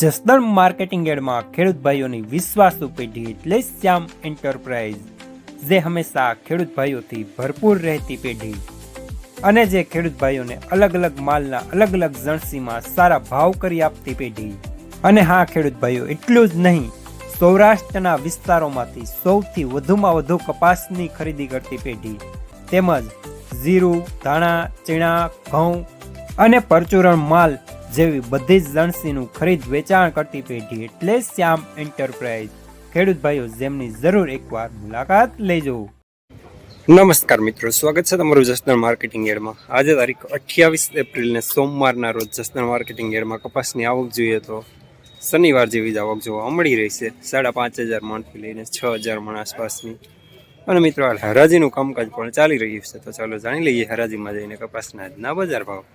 Jasdan marketing યાર્ડમાં ખેડૂત ભાઈઓની વિશ્વાસુ પેઢી એટલે શ્યામ એન્ટરપ્રાઇઝ, જે હંમેશા ખેડૂત ભાઈઓથી ભરપૂર રહેતી પેઢી અને જે ખેડૂત ભાઈઓને અલગ અલગ માલના અલગ અલગ જણસીમાં સારા ભાવ કરી આપતી પેઢી। અને હા ખેડૂત ભાઈઓ, એટલું જ નહીં, સૌરાષ્ટ્રના વિસ્તારોમાંથી સૌથી વધુમાં વધુ કપાસની ખરીદી કરતી પેઢી તેમજ જીરું, ધાણા, ચીણા, ઘઉં અને પરચુરણ માલ જેવી બધી જ જણસીનું ખરીદ વેચાણ કરતી પેઢી એટલે શ્યામ એન્ટરપ્રાઇઝ। ખેડૂત ભાઈઓ, જેમની જરૂર એકવાર મુલાકાત લેજો। નમસ્કાર મિત્રો, સ્વાગત છે તમારું જસદણ માર્કેટિંગ યાર્ડમાં। આજે તારીખ 28 એપ્રિલને સોમવારના રોજ જસદણ માર્કેટિંગ યાર્ડમાં કપાસની આવક જોઈએ તો શનિવાર જેવી જ આવક જોવા મળી રહી છે। 5,500 મણથી લઈને 6,000 મણ આસપાસની। અને મિત્રો, હાલ હરાજીનું કામકાજ પણ ચાલી રહ્યું છે, તો ચાલો જાણી લઈએ હરાજીમાં જઈને કપાસના આજના બજાર ભાવ।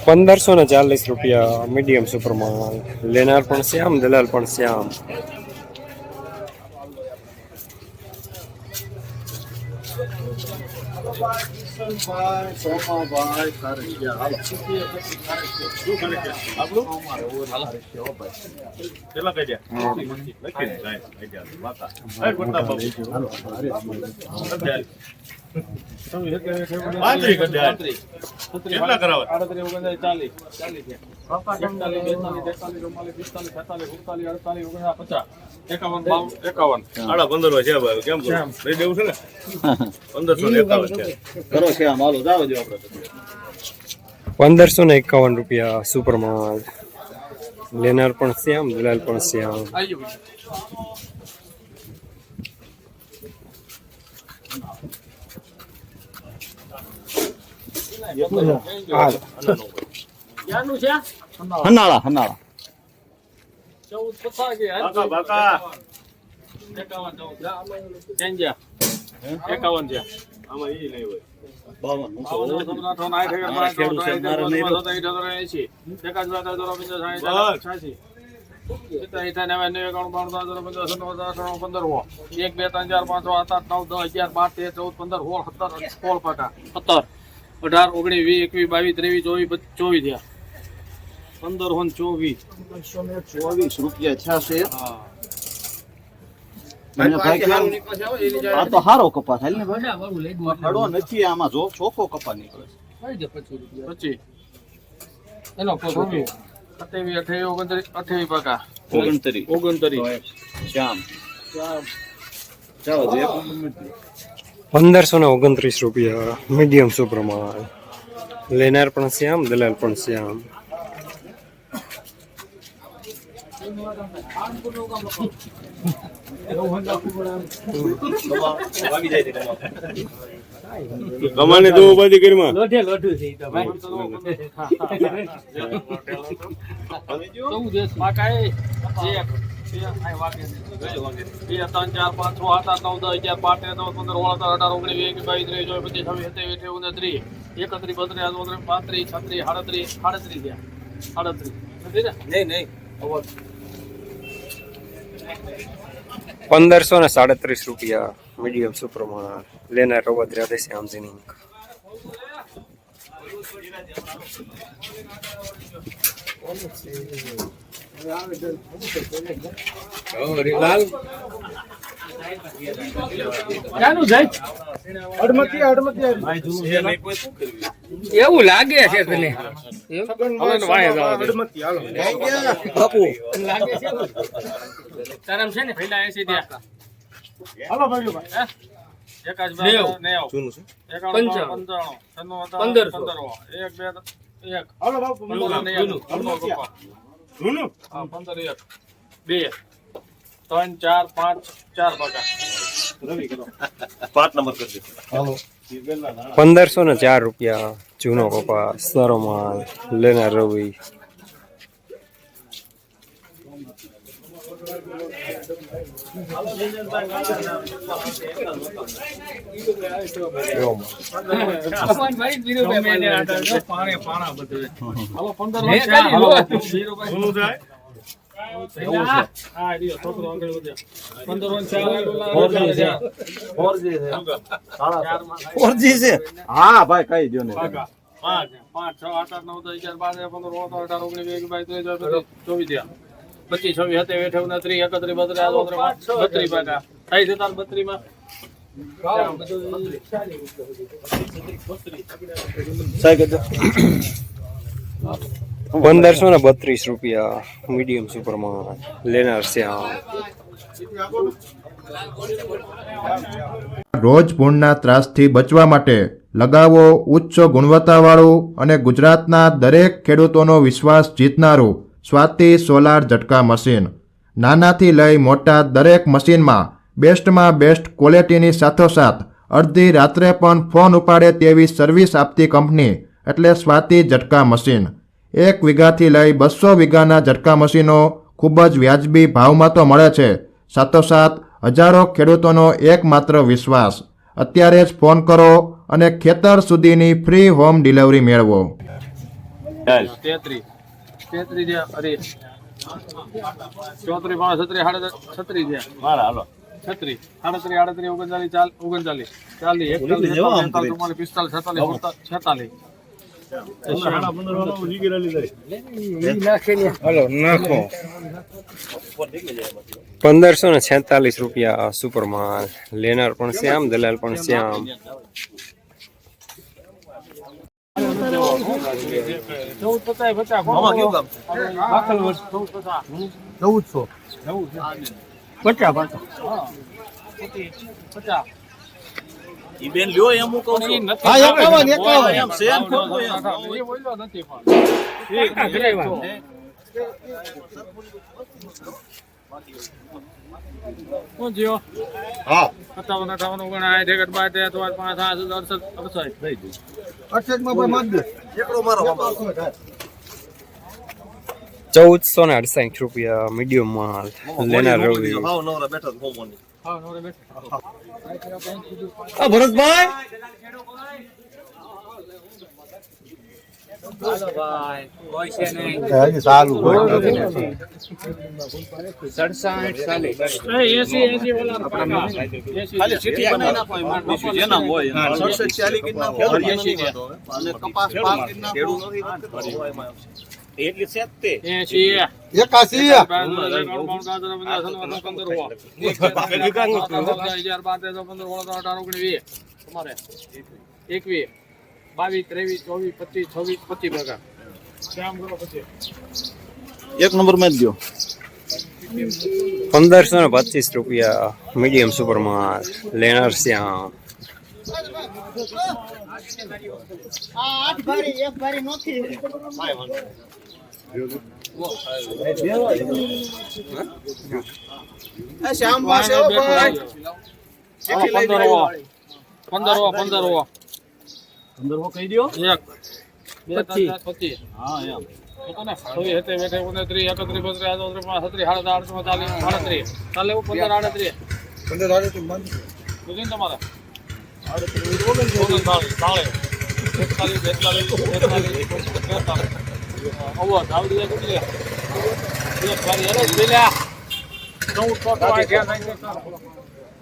₹1,540 મીડિયમ સુપરમાં લેનાર પણ શ્યામ, દલાલ પણ શ્યામ। ₹1,551 સુપરમાં લેનાર પણ શ્યામ, દલાલ પણ શ્યામ। હનાળા 14 રૂપિયા છે। આ તો હારો કપાસ હાલ ને ભાઈ, ખડો નથી આમાં, જો ચોખ્ખો કપાસ નીકળે છે। 25 એનો 28 પાકા 29 શ્યામ ચાલો ₹1,529 મીડિયમ સુપરમાં લેનાર પણ શ્યામ, દલાલ પણ શ્યામ। કમાને દો બધી કરીમાં લોઠે લોઠું છે તો ભાઈ 14 પાકાય 1 2 3 4 5 6 7 8 9 10 11 ₹1,537 મીડિયમ સુપરમાં લેનાર રોબત રાધે શ્યામ જીનિંગ। એવું લાગે છે તને તારામ છે ને પહેલા 80 ત્યાં હાલો ભાઈ એક જ ને આવ જૂનું છે 55 હાલો બાપુ જૂનું હા 15 1 2 3 4 5 4 પાકા રવિ કરો 5 નંબર કરી દે હાલો 1504 રૂપિયા જૂનો કપાસ સારો માલ લેનાર રવિ. હા ભાઈ કઈ દો ને 5 6 8 9 10 11 12 13 14 15 16 17 18 19 20 25 26 27 1532 રૂપિયા મીડિયમ સુપરમાં લેનાર શ્યામ. રોજ ભૂણના ત્રાસથી બચવા માટે લગાવો ઉચ્ચ ગુણવત્તાવાળું અને ગુજરાતના દરેક ખેડૂતોનો વિશ્વાસ જીતનારું સ્વાતિ સોલાર ઝટકા મશીન. નાનાથી લઈ મોટા દરેક મશીનમાં બેસ્ટમાં બેસ્ટ ક્વોલિટીની સાથોસાથ અડધી રાત્રે પણ ફોન ઉપાડે તેવી સર્વિસ આપતી કંપની એટલે સ્વાતિ ઝટકા મશીન. 1 વીઘાથી લઈ 200 વીઘાના ઝટકા મશીનો ખૂબ જ વ્યાજબી ભાવમાં તો મળે છે, સાથોસાથ હજારો ખેડૂતોનો એકમાત્ર વિશ્વાસ. અત્યારે જ ફોન કરો અને ખેતર સુધીની ફ્રી હોમ ડિલિવરી મેળવો. 33 અરે 34 36 36 મારા હાલો 36 38 39 39 40 41 45 1546 રૂપિયા સુપરમાલ લેનાર પણ શ્યામ દલાલ પણ શ્યામ. 14 ઈ બેન લ્યો એમ હું કહું છું. હા 51 એમ સેમ ખોટું એમ. એ બોલ્યો નથી પણ કોણ જીઓ હા 57 58 59 61 62 63 65 માં ભાઈ માર દે એકડો મારો 1468 રૂપિયા મીડિયમ માલ લેનાર રવિ. હાવ નવરા બેઠા તો હોમોની હા નોરે બેઠ આ ભરતભાઈ ચાલુ ખાલી સીટી બનાવી નાખો એમાં બીજું જેના હોય 67 40 કિલો નાખો અને કપાસ પાક કિલો નાખો એટલી સેટ તે 1 નંબર માં જ દો 1525 રૂપિયા મીડિયમ સુપરમાલ લેનાર શ્યામ. શ્યામ પાસે હો ભાઈ 15 કહી દો 1 25 હા એમ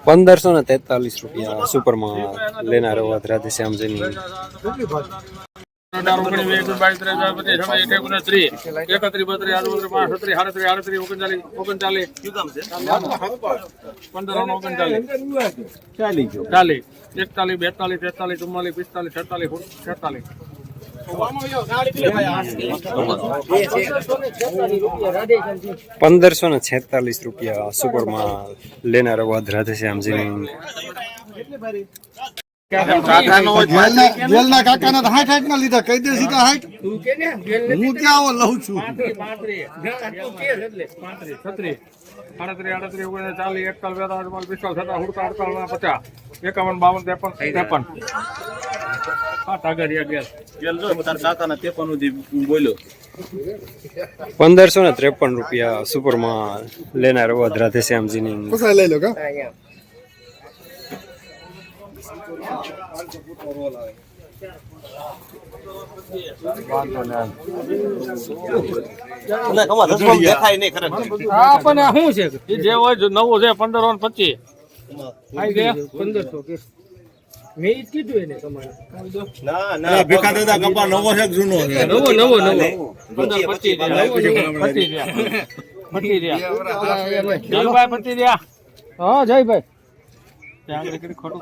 ₹1543 રૂપિયા સુપરમાલ લેનાર અવાજ રાધેશ્યામજીની. 1546 રૂપિયા સુપરમાલ લેનાર અવાજ રાધેશ્યામજીની. જેલના કાકાના 60 ના લીધા કહી દે સીધા 60 હું ક્યાં લઉં છું 35 38 39 40 41 42 43 47 48 49 50 51 52 53 હા ટાગરિયા ગેસ ગેલ જો તાર કાકાના 53 સુધી બોલ્યો 1553 રૂપિયા સુપરમાં લેનાર વધ રાધેશ્યામજીની પૂછાય લઈ લો કા ના કમા દસમાં દેખાય નહીં ખરેખર હા પણ આ શું છે એ જે હોય જો નવો છે 15 અને 25 આઈ ગયા 1500 કે મેં ઈ કીધું એને તમારે ના ભેખા દાદા કપા નવો છે કે જૂનો છે નવો 15 25 જયભાઈ 25 રહ્યા હા જયભાઈ ત્યાં આગળ કરી ખોટું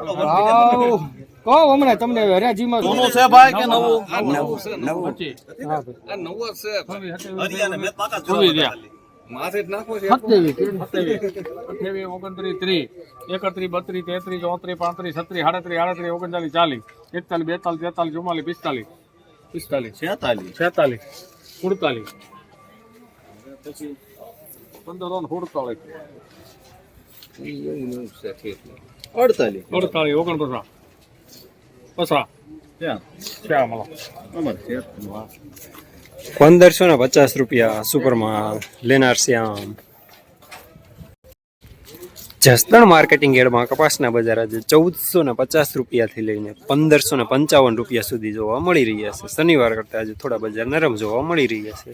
કહો હમણાં તમને હરાજીમાં જૂનો છે ભાઈ કે નવું 25 હા ભાઈ નવો છે હરિયાના મેં પાકા જોઈ રહ્યા માથે જ નાખો છે 27 29 30 31 32 33 34 35 36 37 38 39 40 41 42 43 44 45 46 પછી 15 અને 47 48 49 પસરા ક્યાં મળો 1550 રૂપિયા સુપરમાં લેનાર શ્યામ. જસદણ માર્કેટિંગ યાર્ડમાં કપાસના બજાર આજે 1450 રૂપિયાથી લઈને 1555 રૂપિયા સુધી જોવા મળી રહ્યા છે. શનિવાર કરતાં આજે થોડા બજાર નરમ જોવા મળી રહ્યા છે.